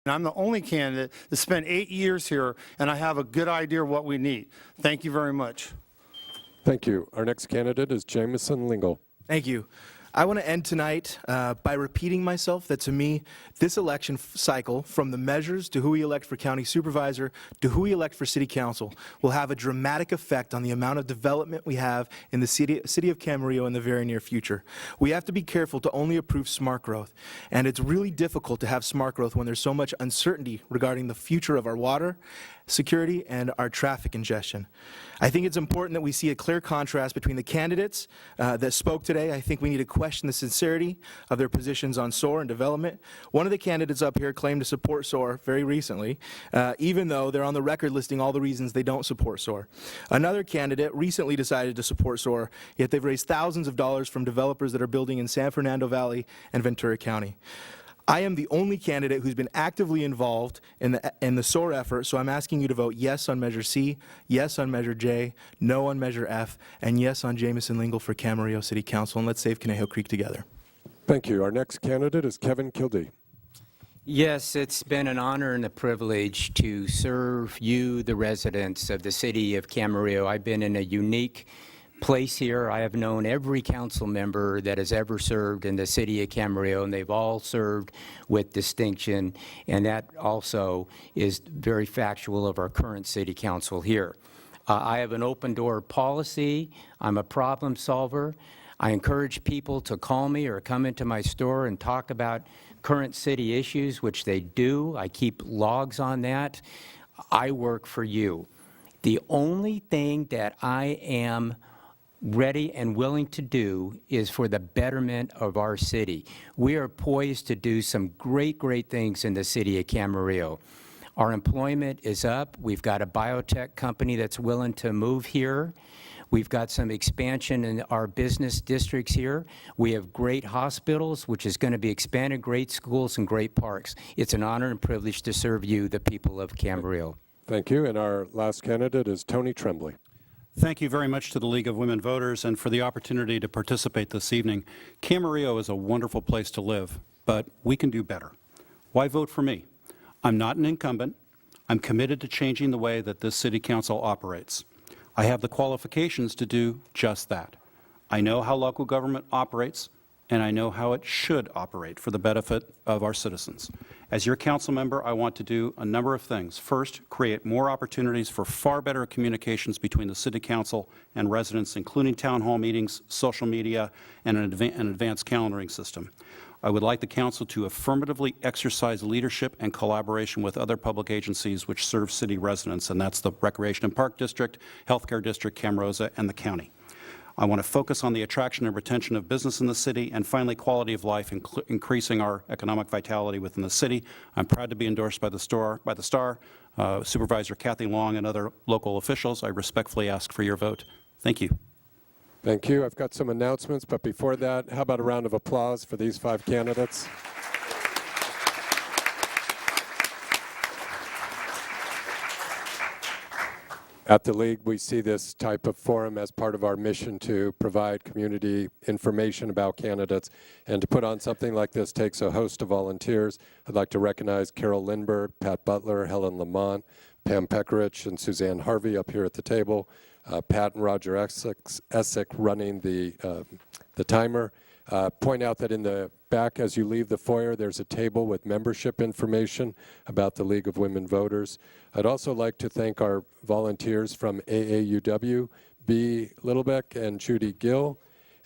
And I'm the only candidate that spent 8 years here, and I have a good idea of what we need. Thank you very much. Thank you. Our next candidate is Jamison Lingle. Thank you. I want to end tonight by repeating myself that to me, this election cycle, from the measures to who we elect for county supervisor to who we elect for city council, will have a dramatic effect on the amount of development we have in the city of Camarillo in the very near future. We have to be careful to only approve smart growth, and it's really difficult to have smart growth when there's so much uncertainty regarding the future of our water security and our traffic congestion. I think it's important that we see a clear contrast between the candidates that spoke today. I think we need to question the sincerity of their positions on SOAR and development. One of the candidates up here claimed to support SOAR very recently, even though they're on the record listing all the reasons they don't support SOAR. Another candidate recently decided to support SOAR, yet they've raised thousands of dollars from developers that are building in San Fernando Valley and Ventura County. I am the only candidate who's been actively involved in the SOAR effort, so I'm asking you to vote yes on Measure C, yes on Measure J, no on Measure F, and yes on Jamison Lingle for Camarillo City Council, and let's save Conejo Creek together. Thank you. Our next candidate is Kevin Kildee. Yes, it's been an honor and a privilege to serve you, the residents of the city of Camarillo. I've been in a unique place here. I have known every council member that has ever served in the city of Camarillo, and they've all served with distinction, and that also is very factual of our current city council here. I have an open door policy. I'm a problem solver. I encourage people to call me or come into my store and talk about current city issues, which they do. I keep logs on that. I work for you. The only thing that I am ready and willing to do is for the betterment of our city. We are poised to do some great things in the city of Camarillo. Our employment is up. We've got a biotech company that's willing to move here. We've got some expansion in our business districts here. We have great hospitals, which is going to be expanded, great schools, and great parks. It's an honor and privilege to serve you, the people of Camarillo. Thank you. And our last candidate is Tony Tremblay. Thank you very much to the League of Women Voters and for the opportunity to participate this evening. Camarillo is a wonderful place to live, but we can do better. Why vote for me? I'm not an incumbent. I'm committed to changing the way that this city council operates. I have the qualifications to do just that. I know how local government operates, and I know how it should operate for the benefit of our citizens. As your council member, I want to do a number of things. First, create more opportunities for far better communications between the city council and residents, including town hall meetings, social media, and an advanced calendaring system. I would like the council to affirmatively exercise leadership and collaboration with other public agencies which serve city residents, and that's the Recreation and Park District, Healthcare District, Camarosa, and the county. I want to focus on the attraction and retention of business in the city, and finally, quality of life, increasing our economic vitality within the city. I'm proud to be endorsed by the Star, Supervisor Kathy Long, and other local officials. I respectfully ask for your vote. Thank you. Thank you. I've got some announcements, but before that, how about a round of applause for these 5 candidates? At the League, we see this type of forum as part of our mission to provide community information about candidates, and to put on something like this takes a host of volunteers. I'd like to recognize Carol Lindberg, Pat Butler, Helen Lamont, Pam Peckerich, and Suzanne Harvey up here at the table. Pat and Roger Essick running the timer. Point out that in the back as you leave the foyer, there's a table with membership information about the League of Women Voters. I'd also like to thank our volunteers from AAUW, B. Littlebeck and Judy Gill.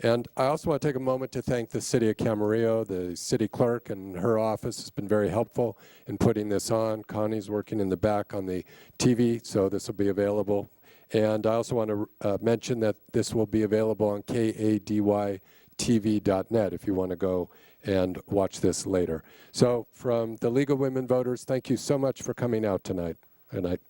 And I also want to take a moment to thank the City of Camarillo. The city clerk and her office has been very helpful in putting this on. Connie's working in the back on the TV, so this will be available. And I also want to mention that this will be available on KADYTV.net if you want to go and watch this later. So from the League of Women Voters, thank you so much for coming out tonight. Good night.